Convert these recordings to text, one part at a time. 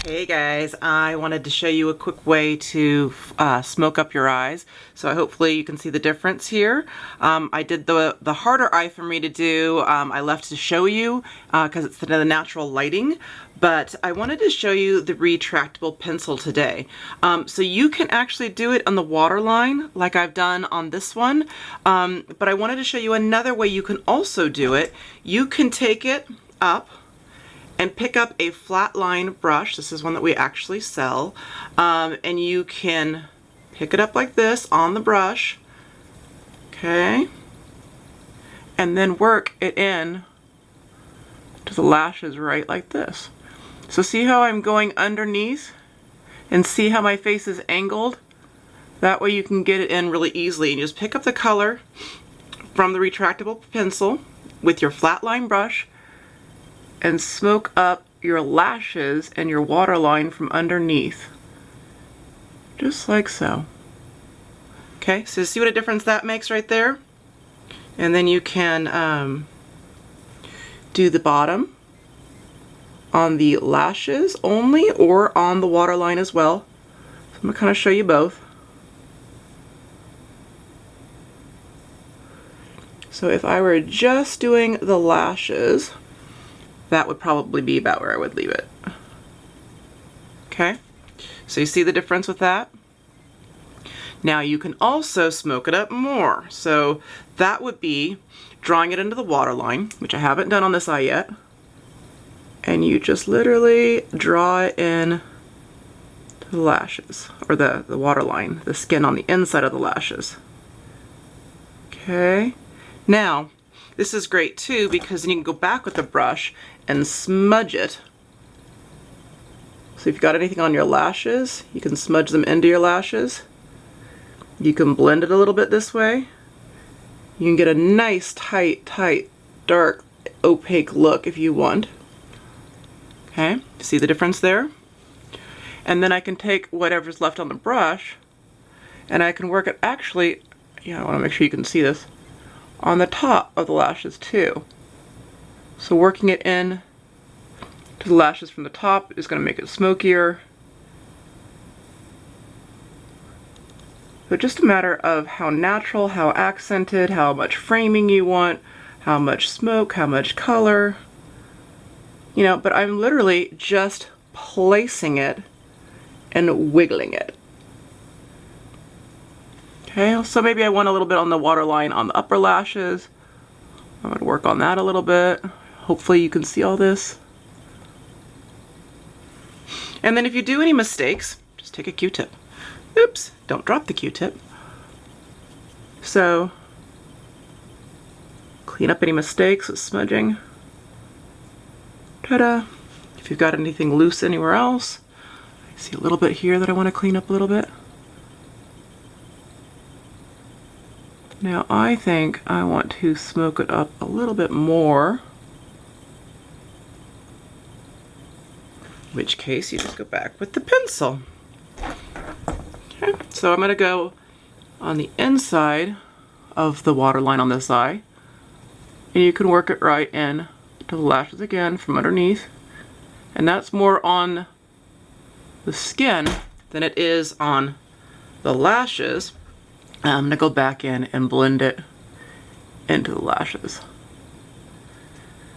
Hey guys, I wanted to show you a quick way to smoke up your eyes. So hopefully you can see the difference here. I did the harder eye for me to do. I left to show you because it's the natural lighting. But I wanted to show you the retractable pencil today. So you can actually do it on the waterline like I've done on this one. But I wanted to show you another way you can also do it. You can take it up and pick up a flat line brush. This is one that we actually sell. And you can pick it up like this on the brush, okay? And then work it in to the lashes right like this. So see how I'm going underneath and see how my face is angled? That way you can get it in really easily and just pick up the color from the retractable pencil with your flat line brush and smoke up your lashes and your waterline from underneath. Just like so. Okay, so see what a difference that makes right there? And then you can do the bottom on the lashes only or on the waterline as well. So I'm going to kind of show you both. So if I were just doing the lashes, that would probably be about where I would leave it. Okay, so you see the difference with that? Now you can also smoke it up more. So that would be drawing it into the waterline, which I haven't done on this eye yet. And you just literally draw it in to the lashes, or the waterline, the skin on the inside of the lashes. Okay, now this is great too because then you can go back with the brush and smudge it. So if you've got anything on your lashes, you can smudge them into your lashes. You can blend it a little bit this way. You can get a nice tight, dark, opaque look if you want. Okay, see the difference there? And then I can take whatever's left on the brush and I can work it actually, I want to make sure you can see this, on the top of the lashes too. So working it in to the lashes from the top is going to make it smokier. So just a matter of how natural, how accented, how much framing you want, how much smoke, how much color. But I'm literally just placing it and wiggling it. Okay, so maybe I want a little bit on the waterline on the upper lashes. I'm going to work on that a little bit. Hopefully you can see all this. And then if you do any mistakes, just take a Q-tip. Oops, don't drop the Q-tip. So, clean up any mistakes with smudging. Ta-da! If you've got anything loose anywhere else, I see a little bit here that I want to clean up a little bit. Now I think I want to smoke it up a little bit more. In which case you just go back with the pencil. Okay, so I'm going to go on the inside of the waterline on this eye. And you can work it right in to the lashes again from underneath. And that's more on the skin than it is on the lashes. I'm going to go back in and blend it into the lashes.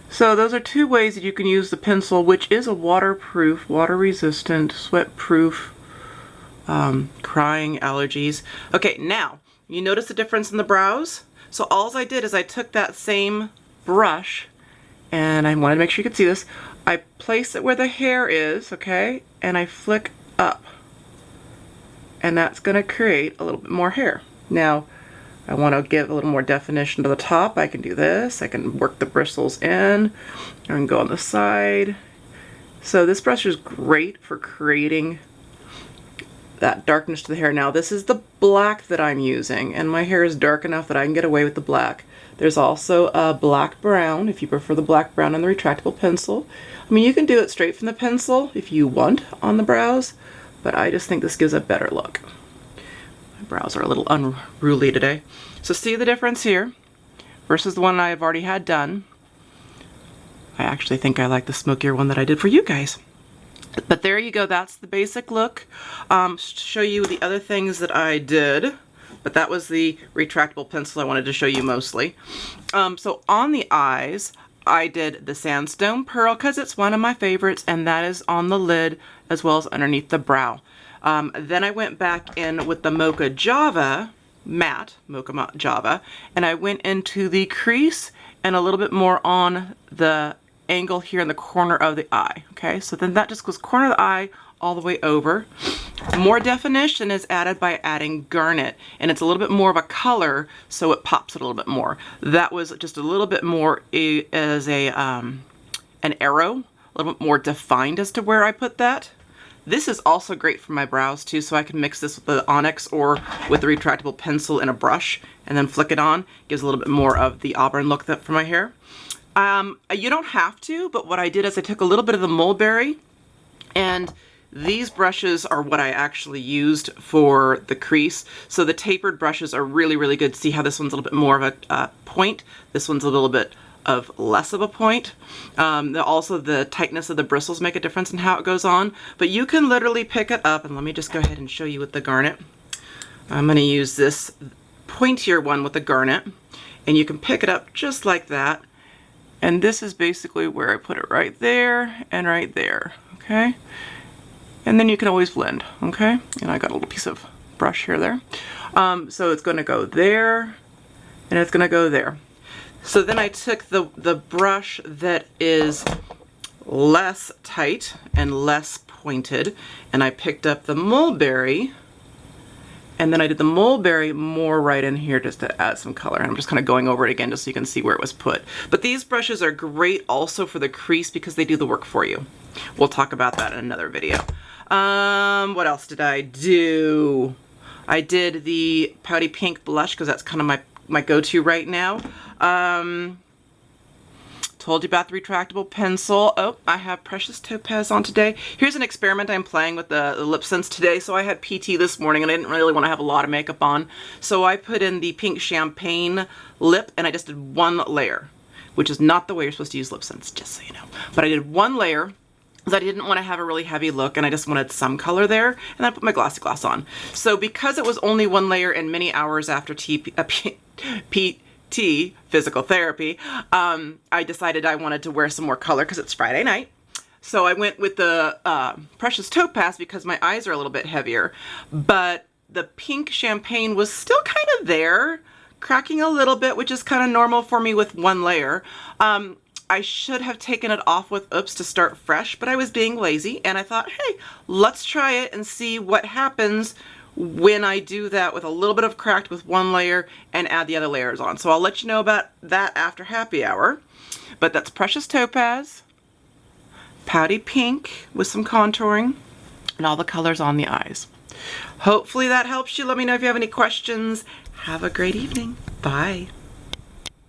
So those are two ways that you can use the pencil, which is a waterproof, water-resistant, sweat-proof, crying allergies. Okay, now, you notice the difference in the brows? So all I did is I took that same brush, and I wanted to make sure you could see this. I place it where the hair is, okay, and I flick up. And that's going to create a little bit more hair. Now, I want to give a little more definition to the top. I can do this. I can work the bristles in. I can go on the side. So this brush is great for creating that darkness to the hair. Now, this is the black that I'm using, and my hair is dark enough that I can get away with the black. There's also a black brown, if you prefer the black brown and the retractable pencil. I mean, you can do it straight from the pencil if you want on the brows, but I just think this gives a better look. My brows are a little unruly today. So see the difference here versus the one I've already had done. I actually think I like the smokier one that I did for you guys. But there you go, that's the basic look. Show you the other things that I did, but that was the retractable pencil I wanted to show you mostly. So on the eyes, I did the sandstone pearl because it's one of my favorites, and that is on the lid as well as underneath the brow. Then I went back in with the Mocha Java, matte Mocha Java, and I went into the crease and a little bit more on the angle here in the corner of the eye. Okay, so then that just goes corner of the eye all the way over. More definition is added by adding garnet, and it's a little bit more of a color, so it pops it a little bit more. That was just a little bit more as a an arrow, a little bit more defined as to where I put that. This is also great for my brows too, so I can mix this with the Onyx or with the retractable pencil in a brush and then flick it on. Gives a little bit more of the auburn look for my hair. You don't have to, but what I did is I took a little bit of the mulberry, and these brushes are what I actually used for the crease. So the tapered brushes are really, really good. See how this one's a little bit more of a point? This one's a little bit of less of a point. Also the tightness of the bristles make a difference in how it goes on, but you can literally pick it up, and let me just go ahead and show you with the garnet. I'm going to use this pointier one with the garnet, and you can pick it up just like that. And this is basically where I put it, right there and right there, okay? And then you can always blend, okay? And I got a little piece of brush here there. So it's gonna go there, and it's gonna go there. So then I took the brush that is less tight and less pointed, and I picked up the mulberry, and then I did the mulberry more right in here just to add some color. And I'm just kind of going over it again just so you can see where it was put. But these brushes are great also for the crease because they do the work for you. We'll talk about that in another video. What else did I do? I did the Pouty Pink blush because that's kind of my go-to right now. Told you about the retractable pencil. Oh, I have Precious Topaz on today. Here's an experiment I'm playing with the lip sense today. So I had PT this morning and I didn't really want to have a lot of makeup on. So I put in the pink champagne lip and I just did one layer, which is not the way you're supposed to use lip sense, just so you know. But I did one layer because I didn't want to have a really heavy look and I just wanted some color there. And then I put my glossy gloss on. So because it was only one layer and many hours after physical therapy, I decided I wanted to wear some more color because it's Friday night. So I went with the Precious Topaz because my eyes are a little bit heavier, but the pink champagne was still kind of there, cracking a little bit, which is kind of normal for me with one layer. I should have taken it off with Oops to start fresh, but I was being lazy and I thought, hey, let's try it and see what happens when I do that with a little bit of cracked with one layer and add the other layers on. So I'll let you know about that after happy hour. But that's Precious Topaz, Pouty Pink with some contouring, and all the colors on the eyes. Hopefully that helps you. Let me know if you have any questions. Have a great evening. Bye.